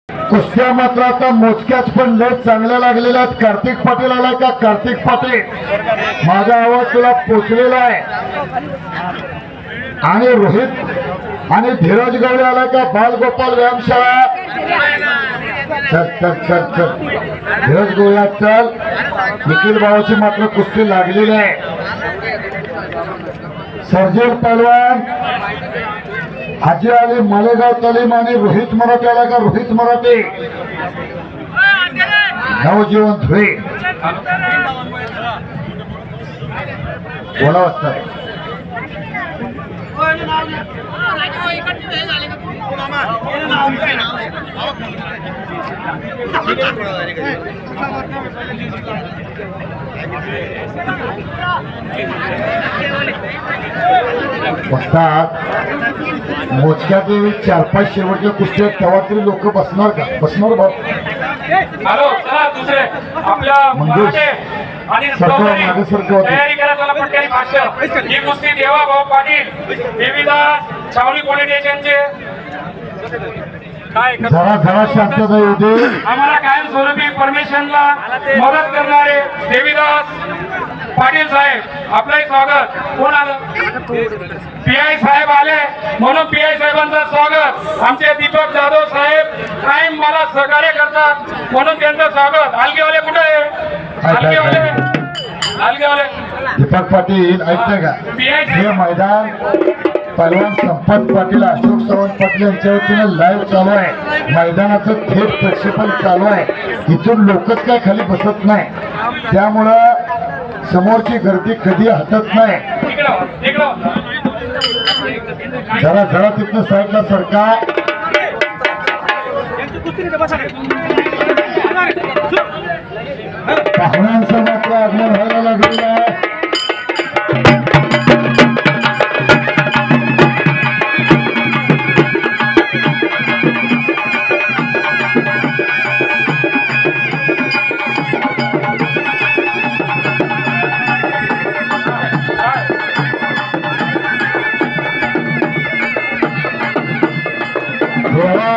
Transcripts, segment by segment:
कुस्त्या मात्र आता मोजक्याच पण लय चांगल्या लागलेल्या आहेत. कार्तिक पाटील आलाय का? कार्तिक पाटील, माझा आवाज तुला पोचलेला आहे. आणि रोहित आणि धीरज गवळे आलाय का? बालगोपाल व्यायामशाळा, चल चल चल चल धीरज गवळे चल. निखिल भावाची मात्र कुस्ती लागलेली आहे. सर्जेल पहलवान, हाजी अली मालेगाव तालीम आणि रोहित मराठे आला का? रोहित मराठे, नवजीवन धुळे, बोला वाजता. मोजक्यात 4-5 शेवटच्या कुस्त्या तेव्हा तरी लोक बसणार का? बसणार भाऊ. हॅलो, चला दुसरे आपल्या आणि तयारी करा. चला पटकन भाष्य. ही कुस्ती देवा भाऊ पाटील, देवीदास छावणी पोलीस स्टेशनचे. जरा जरा शांतता येऊ दे. आम्हाला कायम स्वरूपी परमेश्वरला मदत करणारे देवीदास पाटील साहेब, आपलंही स्वागत. कोण आलं? पीआय साहेब आले म्हणून पीआय साहेबांचं स्वागत. आमचे दीपक जाधव साहेब कायम मला सहकार्य करतात म्हणून त्यांचं स्वागत. हलगेवाले कुठे आहे? हलगेवाले दीपक पाटील ऐकताय का? हे मैदान पहलवान संपत पाटील, अशोक सावंत पाटील यांच्या वतीने लाईव्ह चालू आहे. मैदानाचं थेट प्रक्षेपण चालू आहे. इथून लोकच काय खाली बसत नाही, त्यामुळं समोरची गर्दी कधी हटत नाही. जरा जरा तिथनं साईडला सरका. पाहुण्यांचं मात्र आगमन व्हायला लागलेलं आहे.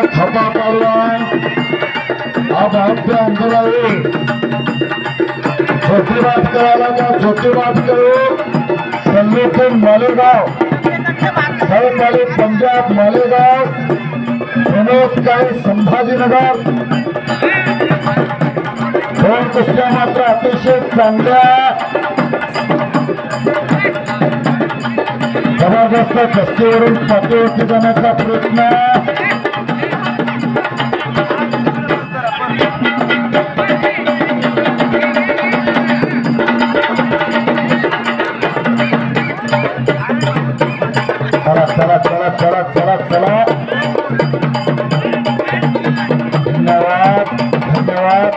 थपा पहलवान अब आपके अंदर आए. छोटी बात करायला का? छोटी बात करो. संगठन मालेगाव, सरकारी पंजाब मालेगाव, विनोद काही संभाजीनगर. दोन कुस्त्या मात्र अतिशय चांगल्या जबरदस्त कुस्तीवरून पाठीवरती जाण्याचा प्रयत्न. चला चला चला चला चला. धन्यवाद धन्यवाद.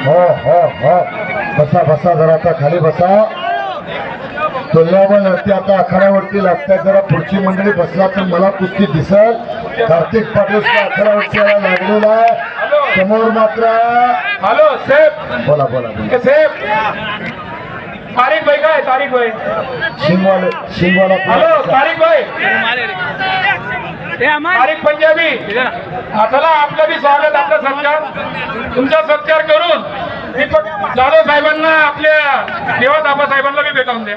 हो हो हो, बसा बसा, जरा आता खाली बसा. तुल्यावरती आता आखाड्यावरती लागतात. जरा पुढची मंडळी बसला तर मला कुस्ती दिसल. कार्तिक पाटील आखाड्यावरती यायला लागलेला आहे. समोर मात्र हॅलो साहेब, बोला बोला बोला. साहेब तारीख भाई काय? तारीख भाई शिंगवाला. हॅलो तारीख भाई, तारीख पंजाबी. चला आपलं बी स्वागत, आपला सत्कार, तुमचा सत्कार करून दीपक जाधव साहेबांना, आपल्या देवा दाबा साहेबांना बी भेटावून द्या.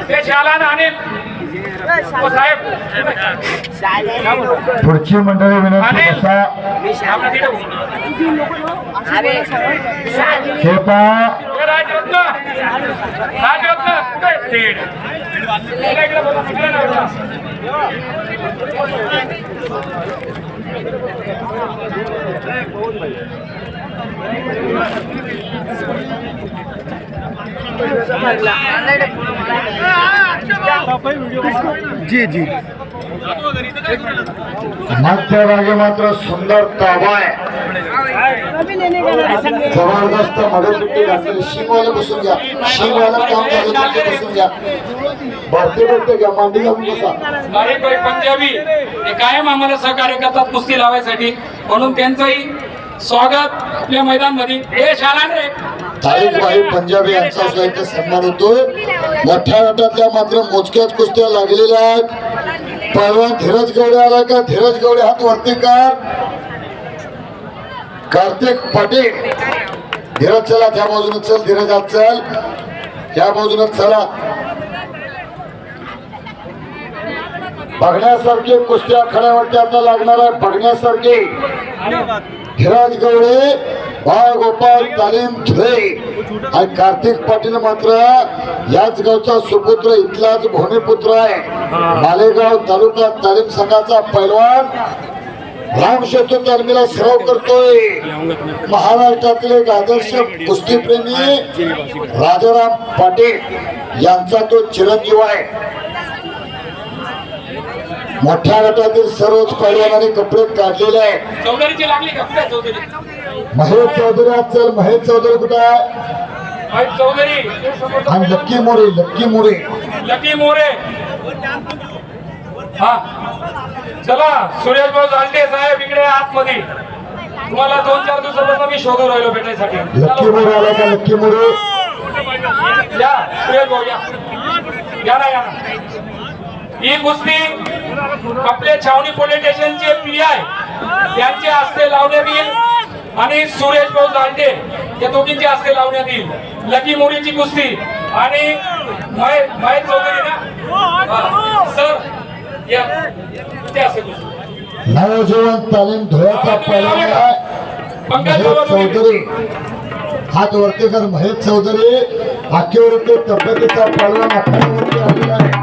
ते शाला ना अनिल साहेब. पुढची मंडळी विनंती बसा. हे पहा राजरत्न, राजरत्न जी जी. मध्यभागी मात्र सुंदर ताबा आहे. जबरदस्त मडलपट्टी घातलेली. शिंगवाला बसून घ्या, शिंगवाला काम झालं बसून घ्या. भारतीय भेटते घ्या मांडी घालून बसा. तारिक भाई पंजाबी हे कायम आम्हाला सहकार्य करतात कुस्ती लावायसाठी, म्हणून त्यांचंही स्वागत आपल्या मैदानमध्ये. हे शाळा रे तारिकभाई पंजाबी यांचा सुद्धा इथे सन्मान होतोय. मोठ्या गटातल्या मात्र मोजक्याच कुस्त्या लागलेल्या आहेत. पहलवान धीरज गवडे आला का? धीरज गवडे हात वरती कर. कार्तिक पाटील, धीरज चला त्या बाजूने चल. धीरज आज चल त्या बाजूने चला. बघण्यासारखी कुस्त्या खड्यावरती आता लागणार आहे, बघण्यासारखी. धीरज गवडे, बाळगोपाल तालीम धुळे आणि कार्तिक पाटील मात्र याच गावचा सुपुत्र, इथलाच भूमिपुत्र आहे. मालेगाव तालुका तालीम संघाचा पैलवान राम शेतू तालमीला सराव करतोय. महाराष्ट्रातले एक आदर्श कुस्तीप्रेमी राजाराम पाटील यांचा तो चिरंजीव आहे. मोठ्या गटातील सर्वच पैलवानांनी कपडे काढलेले आहेत. चौधरीची लागली का? कुठे चौधरी? महेश चौधरी आज चल. महेश चौधरी कुठे आहे? भाई चौधरी आणि lucky More. Lucky More, lucky More. हा चला, सुरेश भाऊ जालटे साहेब इकडे आतमध्ये. तुम्हाला 2-4 दिवसापासून मी शोधून राहिलो भेटायसाठी. लक्की मोरे आला का? लक्की मोरे या सुरेश भाऊ या. या ना, या ना. ही कुस्ती आपले छावणी पोलीस स्टेशनचे PI यांचे हस्ते लावण्यात येईल आणि सुरेश भाऊ जालटे या दोघींचे हस्ते लावण्यात येईल. लकी मोरीची कुस्ती आणि महेश चौधरी ना सर या ते असे कुस्ती. नवजीवन तालीम धुळ्याचा पैलवान आहे महेश चौधरी. हात वरती कर. महेश चौधरी आखेवरती तब्येतीचा पैलवान आखाड्यावरती आलेला आहे.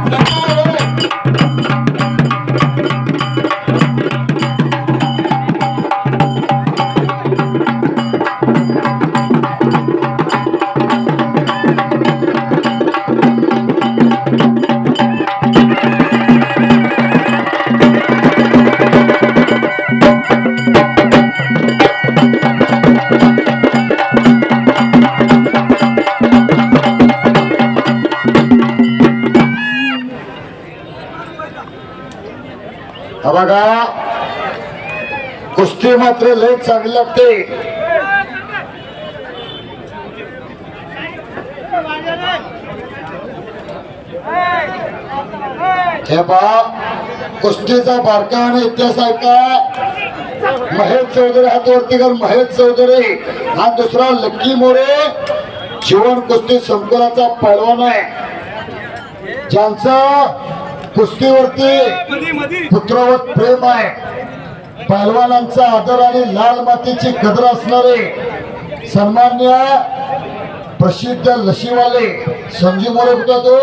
बघा कुस्ती मात्र लय चांगली लागते. हे पहा कुस्तीचा बारकाईने इतिहास आहे का? महेश चौधरी हात वरती कर. महेश चौधरी हा दुसरा लक्की मोरे जीवन कुस्ती संकुलाचा पैलवान आहे, ज्यांचा कुस्तीवरती पुत्रवत प्रेम आहे. पैलवानांचा आदर आणि लाल मातीची कदर असणारे सन्मान्य प्रसिद्ध लशीवाले संजीव मोरे होता तो.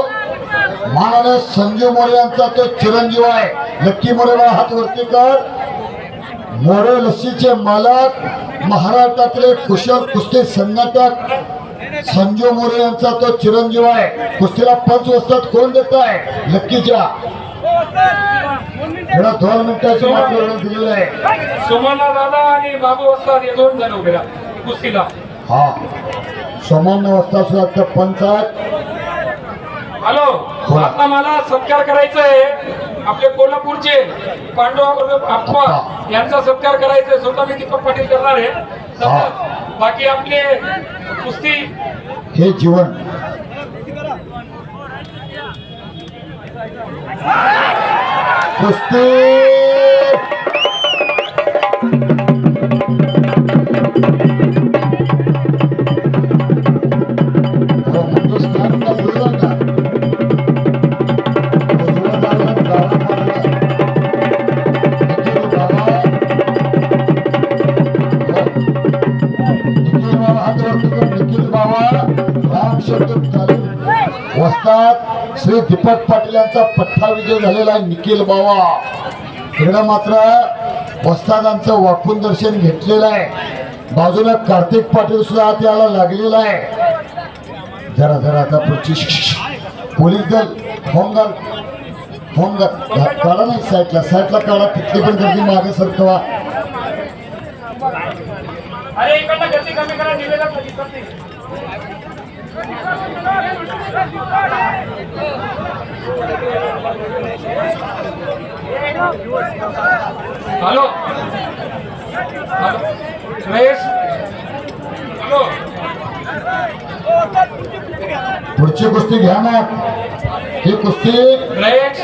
माननीय संजीव मोरे यांचा तो चिरंजीव आहे. लक्की मोरे हात वरती कर. मोरे लशीचे मालक, महाराष्ट्रातले कुशल कुस्ती संघटक संजीव मोरे यांचा तो चिरंजीव आहे. कुस्तीला 5 वस्तात कोण देत आहे? लक्कीच्या. 2 मिनिटाची मात्र दिलेलं आहे. सोमना दादा आणि बाबू वस्ताद हे 2 जण उभे राहतात कुस्तीला. हा सोमना वस्ताद सुद्धा पंच आहेत. हॅलो, आता मला सत्कार करायचा आहे. आपले कोल्हापूरचे पांडव आप्पा यांचा सत्कार करायचा आहे. स्वतः मी दीपक पाटील करणार आहे. बाकी आपले कुस्ती हे जीवन कुस्ती वस्ताद श्री दीपक पाटील यांचा पठ्ठा विजय झालेला आहे. निखिल बावा इकडं मात्र वस्तादांचं वाकून दर्शन घेतलेलं आहे. बाजूला कार्तिक पाटील सुद्धा आत यायला लागलेला आहे. जरा आता पोलीस दल होमगार्ड काढा नाही. साईडला काढा. तिथली पण गर्दी मागे सरकवा. अरे इकडनं गर्दी कमी करा. निवेदन हॅलो हॅलो महेश हॅलो पुढची कुस्ती घ्या ना. ही कुस्ती महेश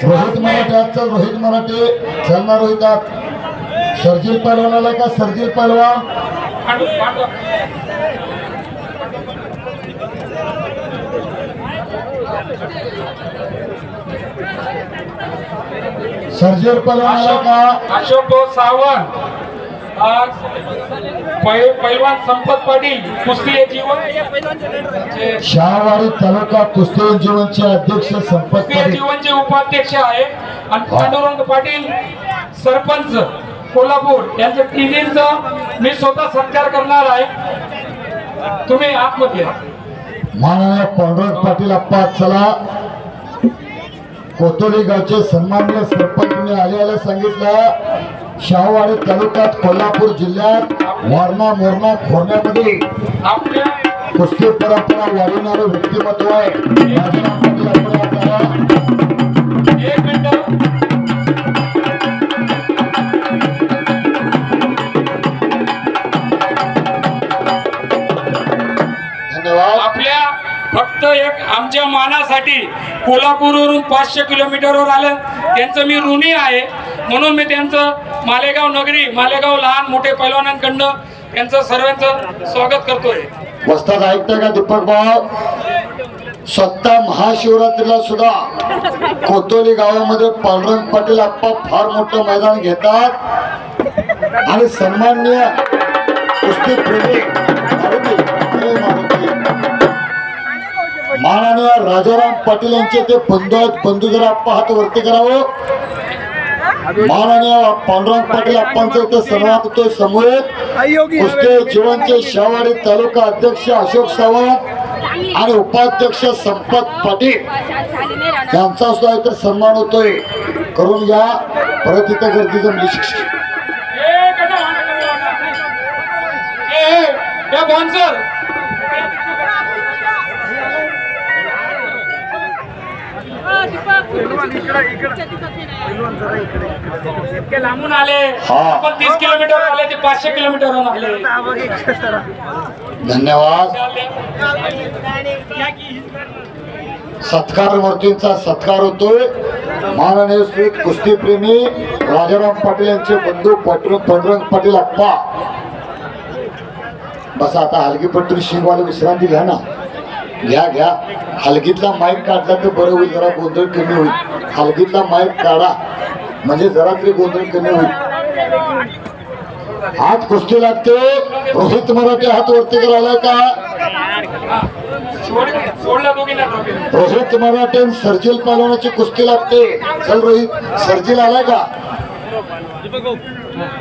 रोहित मराठे आज चल. रोहित मराठे चलना. रोहित आज सर्जिल पहलवान आला का? सर्जिल पहलवान सर्जिल पहलवान आला का? अशोक सावंत आज पैलवान संपत पाटील कुस्ती जीवन शहावाडी तालुका कुस्ती जीवनचे अध्यक्ष संपत कुस्ती पाटील. जीवनचे उपाध्यक्ष आहे आणि पांडुरंग पाटील सरपंच कोल्हापूर यांच्या तिन्हींचा मी स्वतः सत्कार करणार आहे. तुम्ही आतमध्ये या. माननीय पांडुरंग पाटील अप्पा चला. कोतोली गावचे सन्माननीय सरपंचने आल्याला सांगितलं. शहावाडी तालुक्यात कोल्हापूर जिल्ह्यात वारणा मोरणा खोरण्यामध्ये आपल्या कुस्ती परंपरा वाढवणारं व्यक्तिमत्व आहे. राजाराम पाटील आपण आता एक मिनिट धन्यवाद. आपल्या फक्त एक आमच्या मानासाठी कोल्हापूरवरून 500 किलोमीटरवर आलं त्यांचं मी ऋणी आहे. म्हणून मी त्यांचं मालेगाव नगरी मालेगाव लहान मोठे पैलवानांकडनं त्यांचं सर्वांचं स्वागत करतोय. वस्ताद ऐकताय का दीपक भाऊ? स्वतः महाशिवरात्रीला सुद्धा कोतोली गावामध्ये पांडुरंग पाटील अप्पा फार मोठं मैदान घेतात आणि सन्माननीय कुस्ती प्रेमी माननीय राजाराम पाटील यांचे ते बंधू आहेत. बंधू जरा अप्पा हात वरती करावं. माननीय पांडुरंग पाटील अप्पांचं इथे सन्मान होतोय. समोर कुस्ती जीवनचे शहावाडी तालुका अध्यक्ष अशोक सावंत आणि उपाध्यक्ष संपत पाटील यांचा सुद्धा इथे सन्मान होतोय. करून घ्या. परत इथं गर्दी जमली. इतके लांबून आले आपण 30 किलोमीटर आले ते 500 किलोमीटरहून आले. धन्यवाद. सत्कार मूर्तींचा सत्कार होतोय. माननीय श्री कुस्तीप्रेमी राजाराम पाटील यांचे बंधू पांडुरंग पाटील अप्पा. बस आता हलगीपट्टी शिंगवाला विश्रांती घ्या ना. घ्या घ्या. हलगीतला माईक काढला तर बरं होईल. जरा गोंधळ कमी होईल. हलगीतला माईक काढा म्हणजे जरा तरी गोंधळ कमी होईल. हात कुस्ती लागते. रोहित मराठे हात वरती करायला का? सोडला दोघींना रोहित मराठे सर्जिल पहलवानाची कुस्ती लागते. चल रोहित. सर्जिल आलाय का?